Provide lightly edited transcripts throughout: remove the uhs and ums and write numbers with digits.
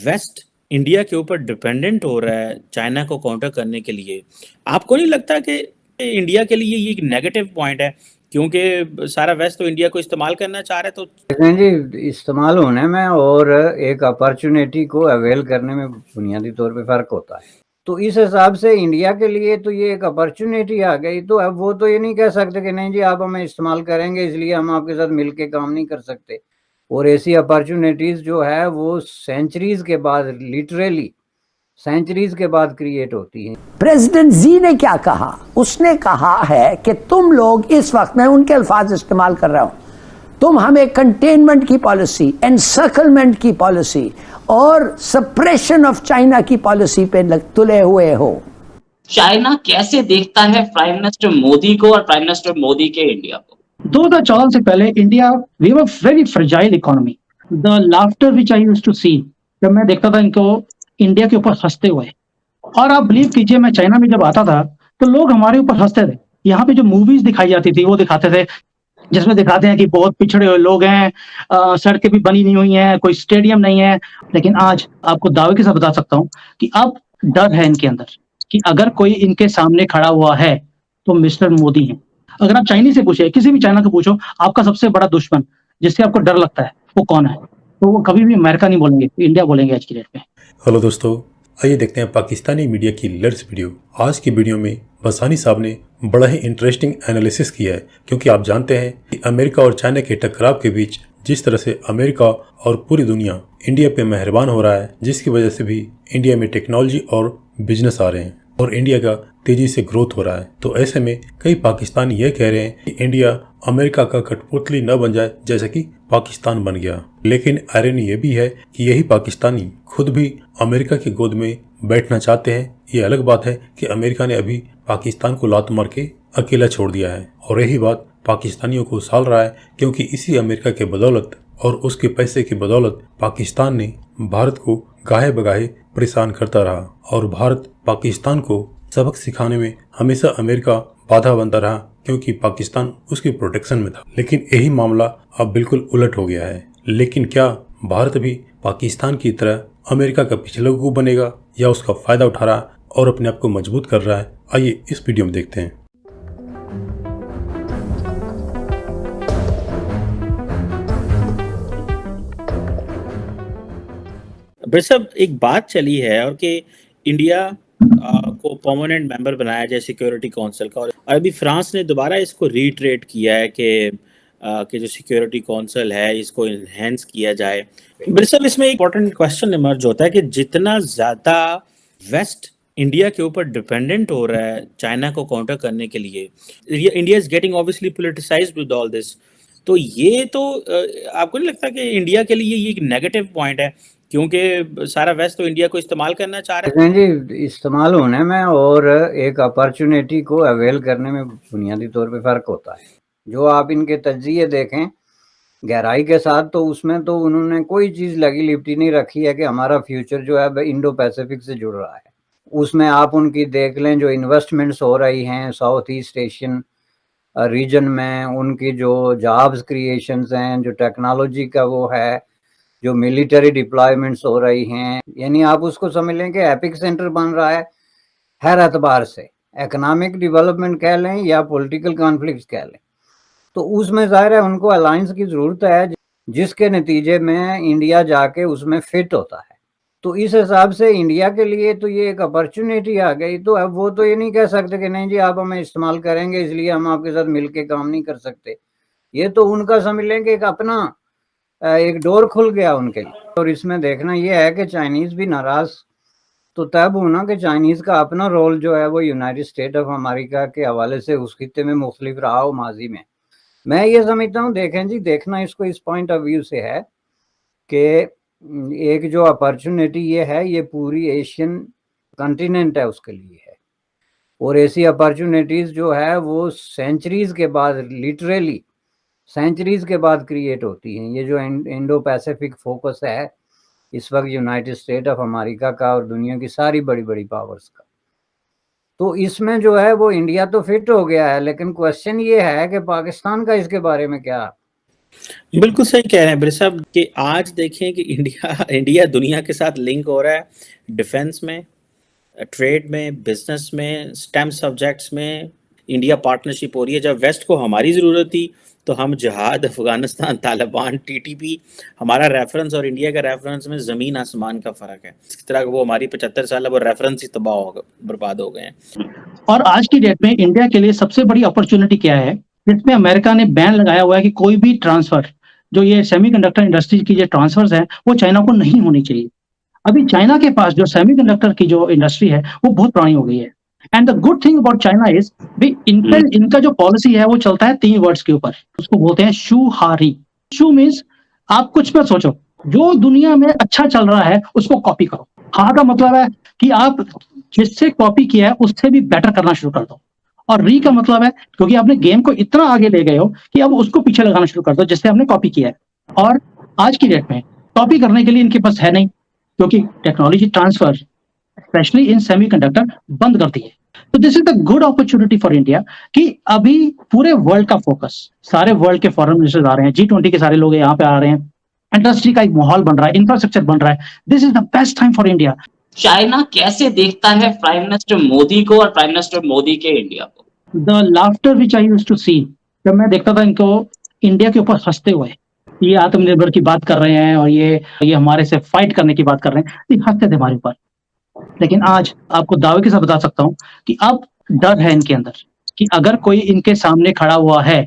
Waste India के ऊपर dependent हो रहा है चाइना को काउंटर करने के लिए, आपको नहीं लगता कि इंडिया के लिए ये एक नेगेटिव पॉइंट है? क्योंकि सारा वेस्ट तो इंडिया को इस्तेमाल करना चाह रहा है, तो देखें जी, इस्तेमाल होने में और एक अपॉर्चुनिटी को अवेल करने में बुनियादी तौर पे फ़र्क होता है। तो इस हिसाब से इंडिया के लिए तो ये एक अपॉर्चुनिटी आ गई, तो अब वो तो ये नहीं कह सकते कि नहीं जी आप हमें इस्तेमाल करेंगे इसलिए हम आपके साथ मिल के काम नहीं कर सकते। और ऐसी अपॉर्चुनिटीज़ जो है वो सेंचुरीज़ के बाद, लिटरली सेंचुरीज़ के बाद क्रिएट होती हैं। प्रेसिडेंट जी ने क्या कहा? उसने कहा है कि तुम लोग इस वक्त, मैं उनके अल्फाज इस्तेमाल कर रहा हूं, तुम हमें कंटेनमेंट की पॉलिसी, एनसर्कलमेंट की पॉलिसी और सप्रेशन ऑफ चाइना की पॉलिसी पे तुले हुए हो। चाइना कैसे देखता है प्राइम मिनिस्टर मोदी को और प्राइम मिनिस्टर मोदी के इंडिया को? 2014 से पहले India, we were very fragile economy. The laughter which I used to see, जब मैं देखता था इनको इंडिया के ऊपर हंसते हुए, और आप बिलीव कीजिए मैं चाइना में जब आता था तो लोग हमारे ऊपर हंसते थे। यहाँ पे जो मूवीज दिखाई जाती थी वो दिखाते थे जिसमें दिखाते हैं कि बहुत पिछड़े हुए लोग हैं, सड़कें भी बनी नहीं हुई हैं, कोई स्टेडियम नहीं है। लेकिन आज आपको दावे के साथ बता सकता हूँ कि अब डर है इनके अंदर कि अगर कोई इनके सामने खड़ा हुआ है तो मिस्टर मोदी है। अगर आप चाइनीज से पूछे, किसी भी चाइना को पूछो, आपका सबसे बड़ा दुश्मन जिससे आपको डर लगता है वो कौन है, तो वो कभी भी अमेरिका नहीं बोलेंगे, इंडिया बोलेंगे आज की डेट में। हेलो दोस्तों, आइए देखते हैं पाकिस्तानी मीडिया की लेटेस्ट वीडियो। आज की वीडियो में बसानी साहब ने बड़ा ही इंटरेस्टिंग एनालिसिस किया है, क्योंकि आप जानते हैं कि अमेरिका और चाइना के टकराव के बीच जिस तरह से अमेरिका और पूरी दुनिया इंडिया पे मेहरबान हो रहा है, जिसकी वजह से भी इंडिया में टेक्नोलॉजी और बिजनेस आ रहे हैं और इंडिया का तेजी से ग्रोथ हो रहा है। तो ऐसे में कई पाकिस्तानी ये कह रहे हैं कि इंडिया अमेरिका का कठपुतली न बन जाए जैसे कि पाकिस्तान बन गया। लेकिन आयरनी ये भी है कि यही पाकिस्तानी खुद भी अमेरिका की गोद में बैठना चाहते हैं। ये अलग बात है कि अमेरिका ने अभी पाकिस्तान को लात मार के अकेला छोड़ दिया है, और यही बात पाकिस्तानियों को साल रहा है, क्योंकि इसी अमेरिका के बदौलत और उसके पैसे की बदौलत पाकिस्तान ने भारत को गाहे बगाहे परेशान करता रहा, और भारत पाकिस्तान को सबक सिखाने में हमेशा अमेरिका बाधा बनता रहा, क्योंकि पाकिस्तान उसके प्रोटेक्शन में था। लेकिन यही मामला अब बिल्कुल उलट हो गया है। लेकिन क्या भारत भी पाकिस्तान की तरह अमेरिका का पिछला गुरु बनेगा, या उसका फायदा उठा रहा है और अपने आप को मजबूत कर रहा है? आइए इस वीडियो में देखते हैं। भाई साहब, एक बात चली है और कि इंडिया को परमानेंट मेंबर बनाया जाए सिक्योरिटी काउंसिल का, और अभी फ्रांस ने दोबारा इसको रीट्रेट किया है कि जो सिक्योरिटी काउंसिल है इसको इन्हेंस किया जाए। भाई साहब, इसमें एक इंपॉर्टेंट क्वेश्चन इमर्ज होता है कि जितना ज़्यादा वेस्ट इंडिया के ऊपर डिपेंडेंट हो रहा है चाइना को काउंटर करने के लिए, India is getting obviously politicised with all this, तो ये तो आपको नहीं लगता कि इंडिया के लिए ये एक नेगेटिव पॉइंट है? क्योंकि सारा वेस्ट तो इंडिया को इस्तेमाल करना चाह रहा है। जी, इस्तेमाल होने में और एक अपॉर्चुनिटी को अवेल करने में बुनियादी तौर पे फ़र्क होता है। जो आप इनके तज्ज़िये देखें गहराई के साथ, तो उसमें तो उन्होंने कोई चीज़ लगी लिपटी नहीं रखी है कि हमारा फ्यूचर जो है इंडो पैसिफिक से जुड़ रहा है। उसमें आप उनकी देख लें जो इन्वेस्टमेंट्स हो रही हैं साउथ ईस्ट एशियन रीजन में, उनकी जो जॉब्स क्रिएशंस हैं, जो टेक्नोलॉजी का वो है, जो मिलिट्री डिप्लॉयमेंट्स हो रही हैं, यानी आप उसको समझ लें कि एपिक सेंटर बन रहा है हर एतबार से, इकोनॉमिक डेवलपमेंट कह लें या पॉलिटिकल कॉन्फ्लिक्ट्स कह लें। तो उसमें ज़ाहिर है उनको अलायंस की ज़रूरत है, जिसके नतीजे में इंडिया जाके उसमें फिट होता है। तो इस हिसाब से इंडिया के लिए तो ये एक अपॉर्चुनिटी आ गई, तो अब वो तो ये नहीं कह सकते कि नहीं जी आप हमें इस्तेमाल करेंगे इसलिए हम आपके साथ मिल के काम नहीं कर सकते। ये तो उनका समझ लें कि एक अपना एक डोर खुल गया उनके लिए। और इसमें देखना ये है कि चाइनीज़ भी नाराज़ तो तब होना कि चाइनीज़ का अपना रोल जो है वो यूनाइटेड स्टेट ऑफ अमेरिका के हवाले से उस खित्ते में मुख्तलिफ रहा हो माजी में। मैं ये समझता हूँ, देखें जी, देखना इसको इस पॉइंट ऑफ व्यू से है कि एक जो अपॉर्चुनिटी ये है ये पूरी एशियन कॉन्टिनेंट है उसके लिए है, और ऐसी अपॉर्चुनिटीज़ जो है वो सेंचुरीज़ के बाद, लिटरली सेंचुरीज़ के बाद क्रिएट होती हैं। ये जो इंडो पैसिफिक फोकस है इस वक्त यूनाइटेड स्टेट ऑफ अमेरिका का और दुनिया की सारी बड़ी बड़ी पावर्स का, तो इसमें जो है वो इंडिया तो फिट हो गया है। लेकिन क्वेश्चन ये है कि पाकिस्तान का इसके बारे में क्या बिल्कुल सही कह रहे हैं बिर साहब कि आज देखें कि इंडिया इंडिया दुनिया के साथ लिंक हो रहा है डिफेंस में, ट्रेड में, बिजनेस में, स्टेम सब्जेक्ट्स में इंडिया पार्टनरशिप हो रही है। जब वेस्ट को हमारी ज़रूरत थी तो हम जिहाद, अफगानिस्तान, तालिबान, टीटीपी, हमारा रेफरेंस और इंडिया का रेफरेंस में ज़मीन आसमान का फ़र्क है। इस तरह वो हमारी 75 साल वो रेफरेंस ही तबाह हो गए, बर्बाद हो गए हैं। और आज की डेट में इंडिया के लिए सबसे बड़ी अपॉर्चुनिटी क्या है, जिसमें अमेरिका ने बैन लगाया हुआ है कि कोई भी ट्रांसफर, जो ये सेमीकंडक्टर इंडस्ट्री की जो ट्रांसफर्स हैं, वो चाइना को नहीं होनी चाहिए। अभी चाइना के पास जो सेमीकंडक्टर की जो इंडस्ट्री है वो बहुत पुरानी हो गई है। And the good thing about China is भी इनका जो पॉलिसी है वो चलता है 3 वर्ड्स के ऊपर, उसको बोलते हैं शू हारी। शू मीन्स आप कुछ मत सोचो, जो दुनिया में अच्छा चल रहा है उसको कॉपी करो। हाँ का मतलब है कि आप जिससे कॉपी किया है उससे भी बेटर करना शुरू कर दो। और री का मतलब है क्योंकि आपने गेम को इतना आगे ले गए हो कि अब उसको पीछे लगाना शुरू कर दो जिससे आपने कॉपी किया है। और आज की डेट में कॉपी करने के लिए इनके पास है नहीं, क्योंकि technology transfer specially in semiconductor बंद कर दी है। तो this is the good opportunity for India कि अभी पूरे वर्ल्ड का फोकस, सारे वर्ल्ड के फॉरेन मिनिस्टर्स आ रहे हैं, G20 के सारे लोग यहाँ पे आ रहे हैं, इंडस्ट्री का एक माहौल बन रहा है, इंफ्रास्ट्रक्चर बन रहा है। This is the best time for India. China कैसे देखता है प्राइम मिनिस्टर मोदी को और प्राइम मिनिस्टर मोदी के इंडिया को? The laughter which I used to see, जब मैं देखता था इनको इंडिया के ऊपर हंसते हुए, ये आत्मनिर्भर की बात कर रहे हैं और ये हमारे से फाइट करने की बात कर रहे हैं, ये हंसते थे हमारे ऊपर। लेकिन आज आपको दावे के साथ बता सकता हूं कि अब डर है इनके अंदर कि अगर कोई इनके सामने खड़ा हुआ है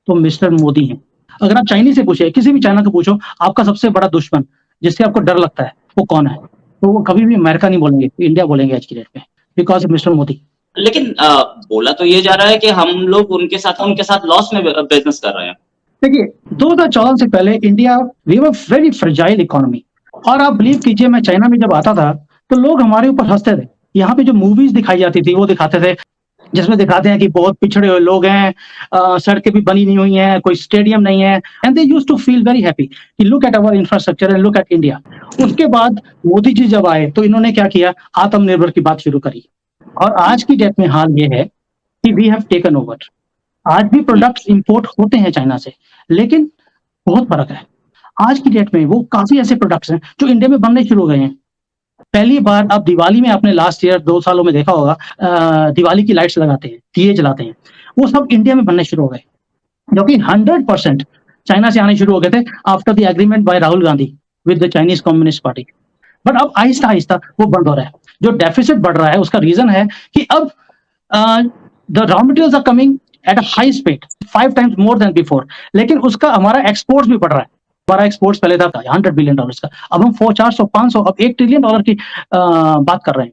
तो मिस्टर मोदी है। अगर आप चाइनीज से पूछे, किसी भी चाइना को पूछो, आपका सबसे बड़ा दुश्मन जिससे आपको डर लगता है वो कौन है, तो वो कभी भी अमेरिका नहीं बोलेंगे, इंडिया बोलेंगे आज की डेट में, बिकॉज मिस्टर मोदी। लेकिन बोला तो ये जा रहा है कि हम लोग उनके साथ लॉस में बिजनेस कर रहे हैं। देखिए 2014 से पहले India we were very fragile economy. और आप बिलीव कीजिए, मैं चाइना में जब आता था तो लोग हमारे ऊपर हंसते थे। यहाँ पे जो मूवीज दिखाई जाती थी वो दिखाते थे जिसमें दिखाते हैं कि बहुत पिछड़े हुए लोग हैं, सड़कें भी बनी नहीं हुई हैं, कोई स्टेडियम नहीं है, and they used to feel very happy कि look at our infrastructure and look at India. उसके बाद मोदी जी जब आए तो इन्होंने क्या किया, आत्मनिर्भर की बात शुरू करी। और आज की डेट में हाल ये है कि वी हैव टेकन ओवर। आज भी प्रोडक्ट्स इंपोर्ट होते हैं चाइना से, लेकिन बहुत फर्क है। आज की डेट में वो काफी ऐसे प्रोडक्ट्स हैं जो इंडिया में बनने शुरू हो गए हैं। पहली बार अब दिवाली में आपने लास्ट ईयर 2 सालों में देखा होगा, दिवाली की लाइट्स लगाते हैं, दिए जलाते हैं, वो सब इंडिया में बनने शुरू हो गए, जो कि 100% चाइना से आने शुरू हो गए थे after the agreement by Rahul Gandhi with the Chinese communist party. But अब आहिस्ता आहिस्ता वो बंद हो रहा है। जो डेफिसिट बढ़ रहा है उसका रीजन है कि अब the raw materials are coming at a high speed, 5 times more than before, लेकिन उसका हमारा एक्सपोर्ट्स भी बढ़ रहा है। हमारा एक्सपोर्ट्स पहले था $100 बिलियन का, अब हम 400, 400, 500, अब $1 ट्रिलियन की बात कर रहे हैं।